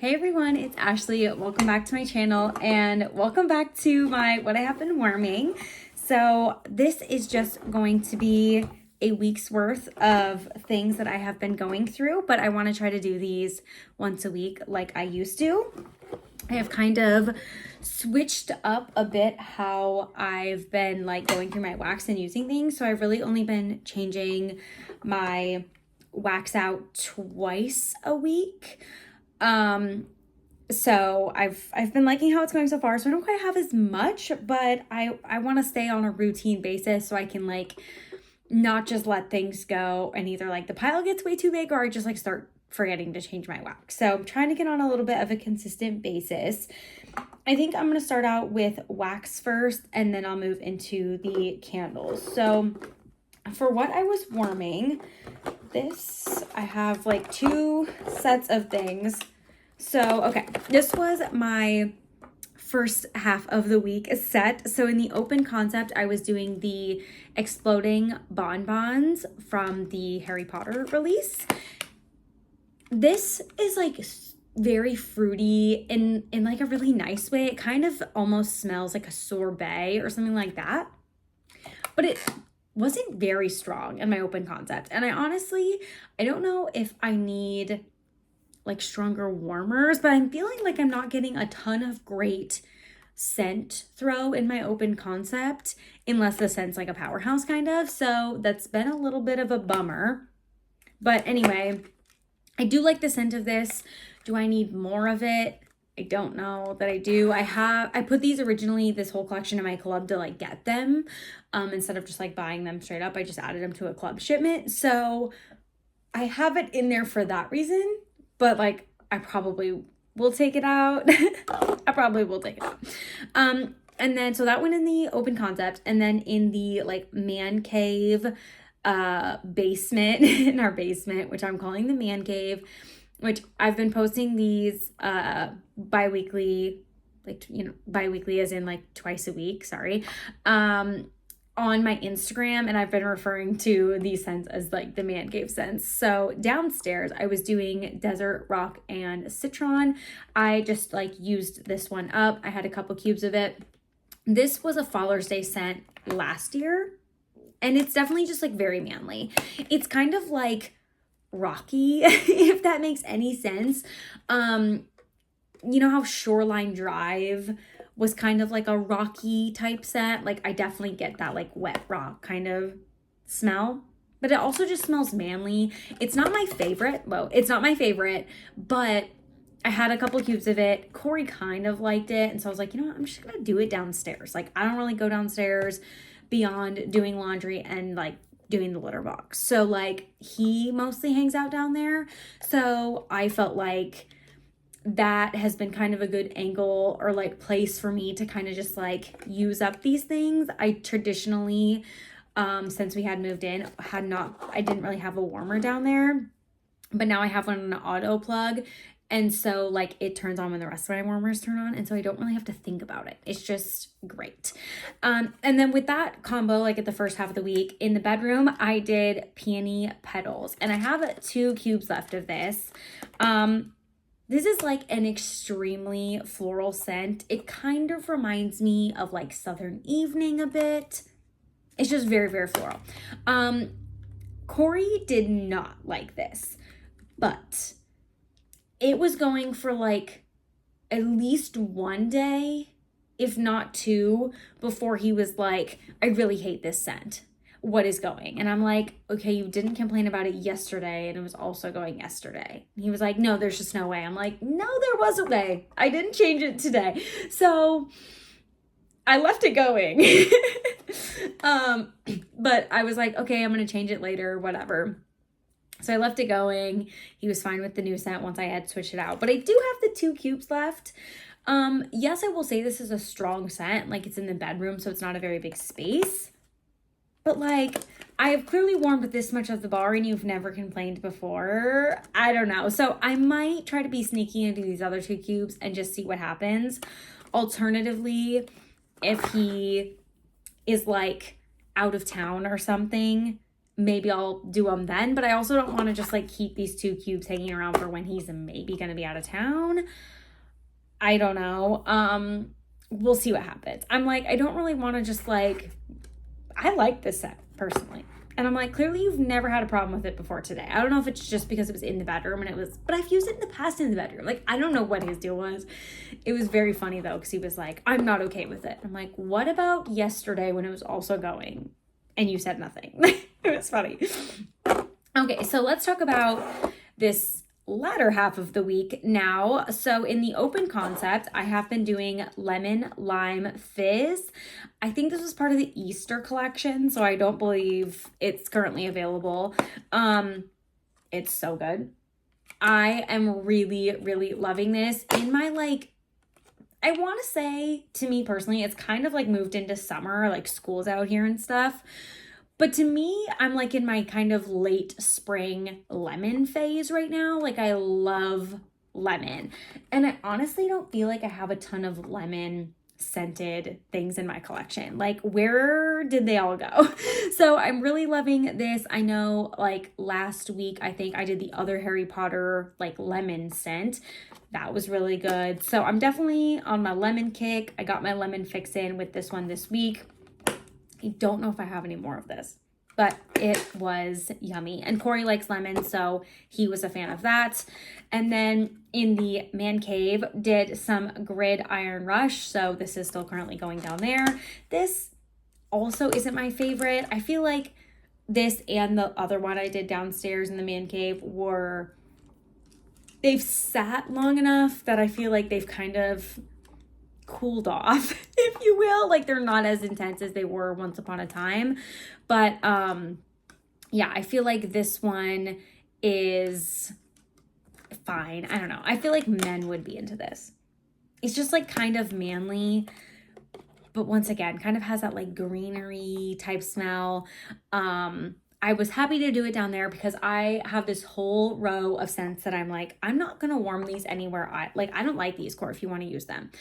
Hey everyone, it's Ashley. Welcome back to my channel and welcome back to my what I have been warming. So this is just going to be a week's worth of things that I have been going through, but I want to try to do these once a week like I used to. I have kind of switched up a bit how I've been like going through my wax and using things. So I've really only been changing my wax out twice a week. So I've been liking how it's going so far. So I don't quite have as much, but I want to stay on a routine basis so I can like not just let things go and either like the pile gets way too big or I just like start forgetting to change my wax. So I'm trying to get on a little bit of a consistent basis. I think I'm going to start out with wax first and then I'll move into the candles. So for what I was warming, I have like two sets of things. So, okay, this was my first half of the week set. So in the open concept, I was doing the exploding bonbons from the Harry Potter release. This is like very fruity in like a really nice way. It kind of almost smells like a sorbet or something like that. But it wasn't very strong in my open concept. And I don't know if I need like stronger warmers, but I'm feeling like I'm not getting a ton of great scent throw in my open concept unless the scent's like a powerhouse kind of. So that's been a little bit of a bummer. But anyway, I do like the scent of this. Do I need more of it? I don't know that I do. I put these originally, this whole collection in my club to like get them. Instead of just like buying them straight up, I just added them to a club shipment. So I have it in there for that reason, but like I probably will take it out. I probably will take it out. And then, so that went in the open concept, and then in the like man cave basement, in our basement, which I'm calling the man cave, which I've been posting these bi-weekly, like, bi-weekly as in like twice a week, sorry, on my Instagram, and I've been referring to these scents as like the man cave scents. So downstairs, I was doing Desert Rock and Citron. I just like used this one up. I had a couple cubes of it. This was a Father's Day scent last year, and it's definitely just like very manly. It's kind of like rocky, if that makes any sense. You know how Shoreline Drive was kind of like a rocky type scent? Like I definitely get that like wet rock kind of smell, but it also just smells manly. It's not my favorite. Well, it's not my favorite, but I had a couple cubes of it. Corey kind of liked it. And so I was like, you know what? I'm just going to do it downstairs. Like I don't really go downstairs beyond doing laundry and like doing the litter box. So like he mostly hangs out down there. So I felt like that has been kind of a good angle or like place for me to kind of just like use up these things. I traditionally, since we had moved in, I didn't really have a warmer down there, but now I have one on an auto plug. And so like it turns on when the rest of my warmers turn on. And so I don't really have to think about it. It's just great. And then with that combo, like at the first half of the week in the bedroom, I did Peony Petals, and I have 2 cubes left of this. This is like an extremely floral scent. It kind of reminds me of like Southern Evening a bit. It's just very, very floral. Corey did not like this, but it was going for like at least one day, if not 2, before he was like, I really hate this scent. What is going? And I'm like, okay, you didn't complain about it yesterday, and it was also going yesterday. And he was like, no, there's just no way. I'm like, no, there was a way. I didn't change it today. So I left it going. But I was like, okay, I'm going to change it later, whatever. So I left it going. He was fine with the new scent once I had switched it out. But I do have the 2 cubes left. Yes, I will say this is a strong scent. Like it's in the bedroom, so it's not a very big space. But like, I have clearly warmed this much of the bar and you've never complained before. I don't know. So I might try to be sneaky into these other 2 cubes and just see what happens. Alternatively, if he is like out of town or something, maybe I'll do them then, but I also don't want to just like keep these 2 cubes hanging around for when he's maybe going to be out of town. I don't know. We'll see what happens. I'm like, I don't really want to just like, I like this set personally. And I'm like, clearly you've never had a problem with it before today. I don't know if it's just because it was in the bedroom and it was, but I've used it in the past in the bedroom. Like, I don't know what his deal was. It was very funny though, because he was like, I'm not okay with it. I'm like, what about yesterday when it was also going and you said nothing? It was funny. Okay, so let's talk about this latter half of the week now. So in the open concept, I have been doing lemon lime fizz. I think this was part of the Easter collection, so I don't believe it's currently available. It's so good. I am really, really loving this. In my like, I want to say, to me personally, it's kind of like moved into summer, like school's out here and stuff. But to me, I'm like in my kind of late spring lemon phase right now. Like I love lemon. And I honestly don't feel like I have a ton of lemon scented things in my collection. Like where did they all go? So I'm really loving this. I know like last week, I think I did the other Harry Potter like lemon scent. That was really good. So I'm definitely on my lemon kick. I got my lemon fix in with this one this week. I don't know if I have any more of this, but it was yummy. And Corey likes lemon, so he was a fan of that. And then in the man cave, did some grid iron rush. So this is still currently going down there. This also isn't my favorite. I feel like this and the other one I did downstairs in the man cave they've sat long enough that I feel like they've kind of cooled off, if you will. Like they're not as intense as they were once upon a time. But yeah, I feel like this one is fine. I don't know. I feel like men would be into this. It's just like kind of manly, but once again, kind of has that like greenery type smell. I was happy to do it down there because I have this whole row of scents that I'm like, I'm not going to warm these anywhere. I don't like these, Core, if you want to use them.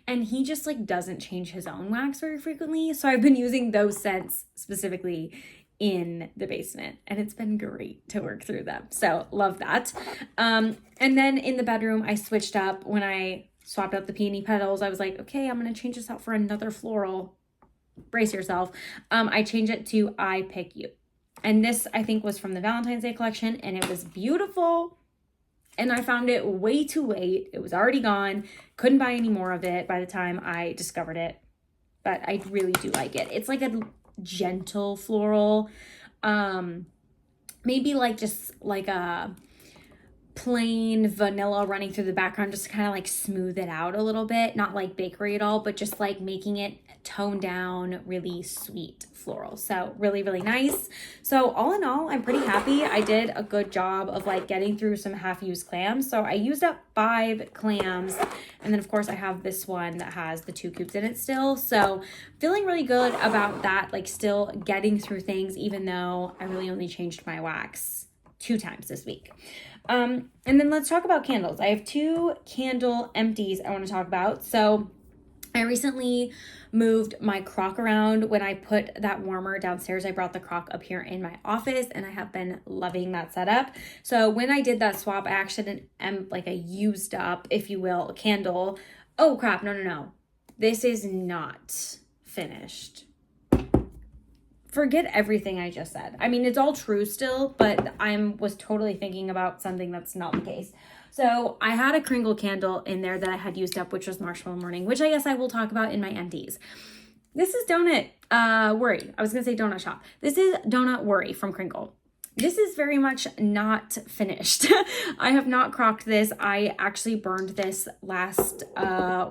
And he just like doesn't change his own wax very frequently. So I've been using those scents specifically in the basement and it's been great to work through them. So love that. And then in the bedroom, I switched up when I swapped out the peony petals. I was like, okay, I'm going to change this out for another floral. Brace yourself. I changed it to I Pick You. And this, I think, was from the Valentine's Day collection, and it was beautiful. And I found it way too late. It was already gone. Couldn't buy any more of it by the time I discovered it. But I really do like it. It's like a gentle floral. Maybe like just like a plain vanilla running through the background, just to kind of like smooth it out a little bit. Not like bakery at all, but just like making it toned down, really sweet floral. So really, really nice. So all in all, I'm pretty happy. I did a good job of like getting through some half-used clams. So I used up 5 clams. And then of course I have this one that has the 2 cubes in it still. So feeling really good about that, like still getting through things, even though I really only changed my wax 2 times this week. And then let's talk about candles. I have 2 candle empties I want to talk about. So I recently moved my crock around. When I put that warmer downstairs, I brought the crock up here in my office and I have been loving that setup. So when I did that swap, I actually did like a used up, if you will, candle. Oh crap, no. This is not finished. Forget everything I just said. I mean, it's all true still, but I was totally thinking about something that's not the case. So I had a Kringle candle in there that I had used up, which was Marshmallow Morning, which I guess I will talk about in my empties. This is Donut Worry. I was going to say Donut Shop. This is Donut Worry from Kringle. This is very much not finished. I have not crocked this. I actually burned this last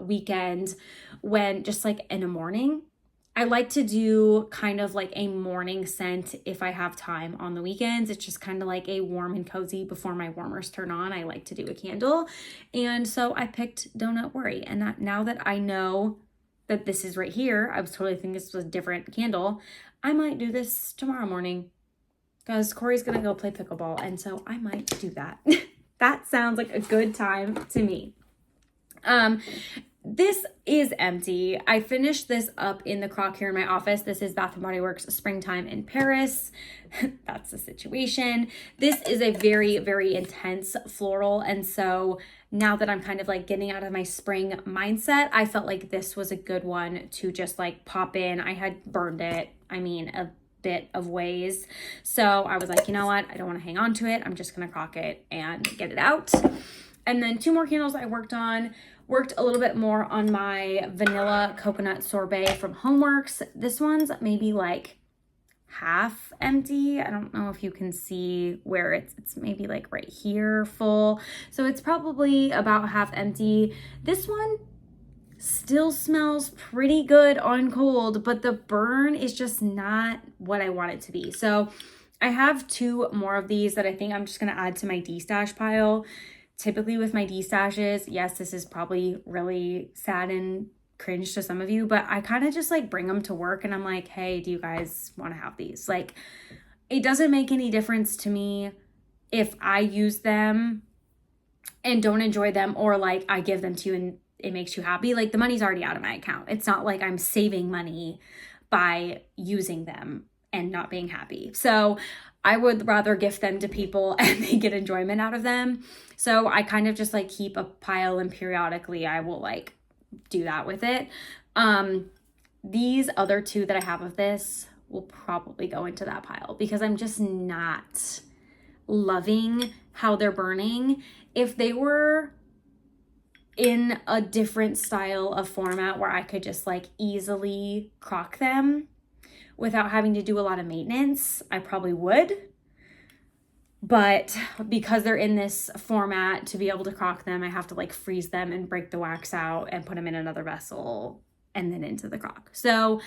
weekend when just like in the morning. I like to do kind of like a morning scent if I have time on the weekends. It's just kind of like a warm and cozy before my warmers turn on. I like to do a candle. And so I picked Donut Worry. And that, now that I know that this is right here, I was totally thinking this was a different candle. I might do this tomorrow morning because Corey's going to go play pickleball. And so I might do that. That sounds like a good time to me. this is empty. I finished this up in the crock here in my office. This is Bath & Body Works Springtime in Paris. That's the situation. This is a very, very intense floral. And so now that I'm kind of like getting out of my spring mindset, I felt like this was a good one to just like pop in. I had burned it, a bit of ways. So I was like, you know what? I don't want to hang on to it. I'm just going to crock it and get it out. And then 2 more candles I worked a little bit more on my vanilla coconut sorbet from Homeworks. This one's maybe like half empty. I don't know if you can see where it's maybe like right here full. So it's probably about half empty. This one still smells pretty good on cold, but the burn is just not what I want it to be. So I have 2 more of these that I think I'm just going to add to my de-stash pile. Typically with my de-stashes, yes, this is probably really sad and cringe to some of you, but I kind of just like bring them to work and I'm like, hey, do you guys want to have these? Like, it doesn't make any difference to me if I use them and don't enjoy them, or like I give them to you and it makes you happy. Like, the money's already out of my account. It's not like I'm saving money by using them and not being happy. So I would rather gift them to people and they get enjoyment out of them. So I kind of just like keep a pile, and periodically I will like do that with it. These other 2 that I have of this will probably go into that pile because I'm just not loving how they're burning. If they were in a different style of format where I could just like easily crock them without having to do a lot of maintenance, I probably would. But because they're in this format, to be able to crock them, I have to like freeze them and break the wax out and put them in another vessel and then into the crock. So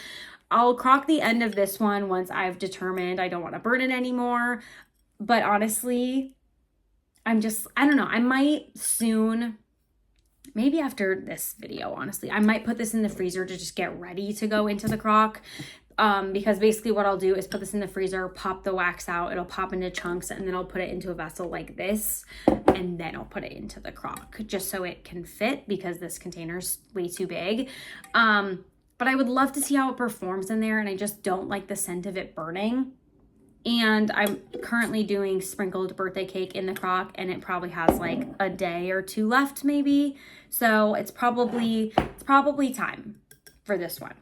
I'll crock the end of this one once I've determined I don't want to burn it anymore. But honestly, I don't know. I might soon, maybe after this video, honestly, I might put this in the freezer to just get ready to go into the crock. Because basically what I'll do is put this in the freezer, pop the wax out, it'll pop into chunks, and then I'll put it into a vessel like this, and then I'll put it into the crock just so it can fit, because this container's way too big. But I would love to see how it performs in there, and I just don't like the scent of it burning. And I'm currently doing sprinkled birthday cake in the crock, and it probably has like a day or 2 left maybe. So it's probably time for this one.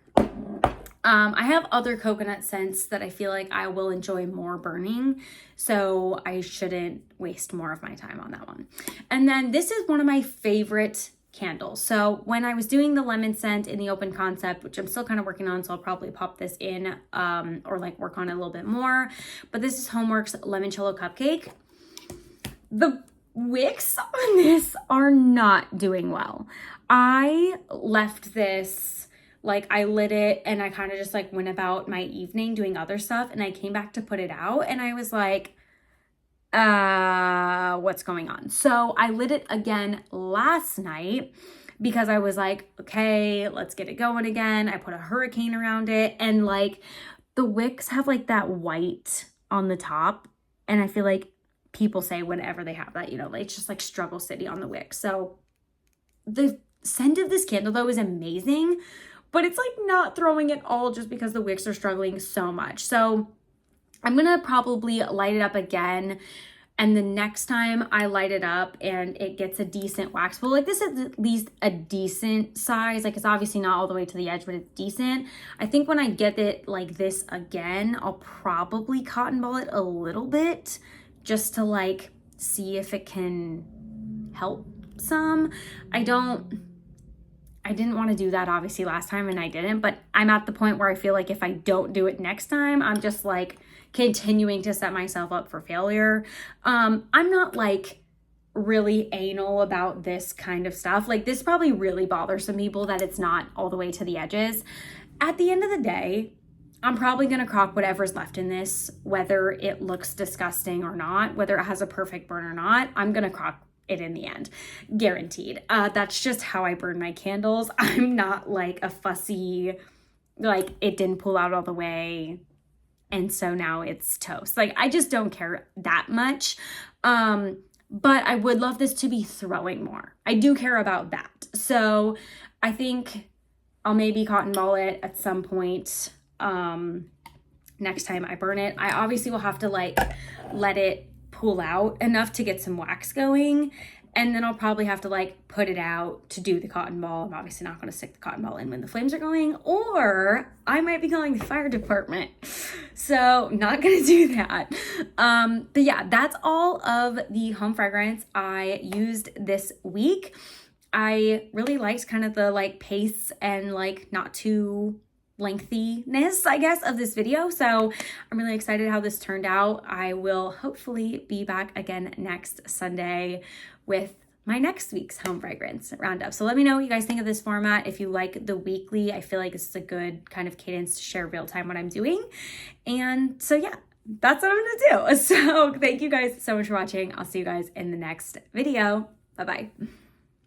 I have other coconut scents that I feel like I will enjoy more burning, so I shouldn't waste more of my time on that one. And then this is one of my favorite candles. So when I was doing the lemon scent in the open concept, which I'm still kind of working on, so I'll probably pop this in or like work on it a little bit more, but this is Homeworks Limoncello Cupcake. The wicks on this are not doing well. I left this, like I lit it and I kind of just like went about my evening doing other stuff, and I came back to put it out and I was like, what's going on? So I lit it again last night because I was like, okay, let's get it going again. I put a hurricane around it, and like the wicks have like that white on the top, and I feel like people say whenever they have that, like it's just like struggle city on the wick. So the scent of this candle though is amazing, but it's like not throwing it all just because the wicks are struggling so much. So I'm gonna probably light it up again, and the next time I light it up and it gets a decent wax pull, like this is at least a decent size, like it's obviously not all the way to the edge, but it's decent. I think when I get it like this again, I'll probably cotton ball it a little bit just to like see if it can help some. I didn't want to do that obviously last time, and I didn't, but I'm at the point where I feel like if I don't do it next time, I'm just like continuing to set myself up for failure. I'm not like really anal about this kind of stuff. Like this probably really bothers some people that it's not all the way to the edges. At the end of the day, I'm probably going to crock whatever's left in this, whether it looks disgusting or not, whether it has a perfect burn or not. I'm going to crock it in the end, guaranteed. That's just how I burn my candles. I'm not like a fussy, like it didn't pull out all the way and so now it's toast. Like I just don't care that much. But I would love this to be throwing more. I do care about that. So I think I'll maybe cotton ball it at some point next time I burn it. I obviously will have to like let it pull out enough to get some wax going. And then I'll probably have to like put it out to do the cotton ball. I'm obviously not going to stick the cotton ball in when the flames are going, or I might be calling the fire department. So not going to do that. But yeah, that's all of the home fragrance I used this week. I really liked kind of the like pace and like not too lengthiness, I guess, of this video. So I'm really excited how this turned out. I will hopefully be back again next Sunday with my next week's home fragrance roundup. So let me know what you guys think of this format. If you like the weekly, I feel like it's a good kind of cadence to share real time what I'm doing. And so yeah, that's what I'm gonna do. So thank you guys so much for watching. I'll see you guys in the next video. Bye-bye.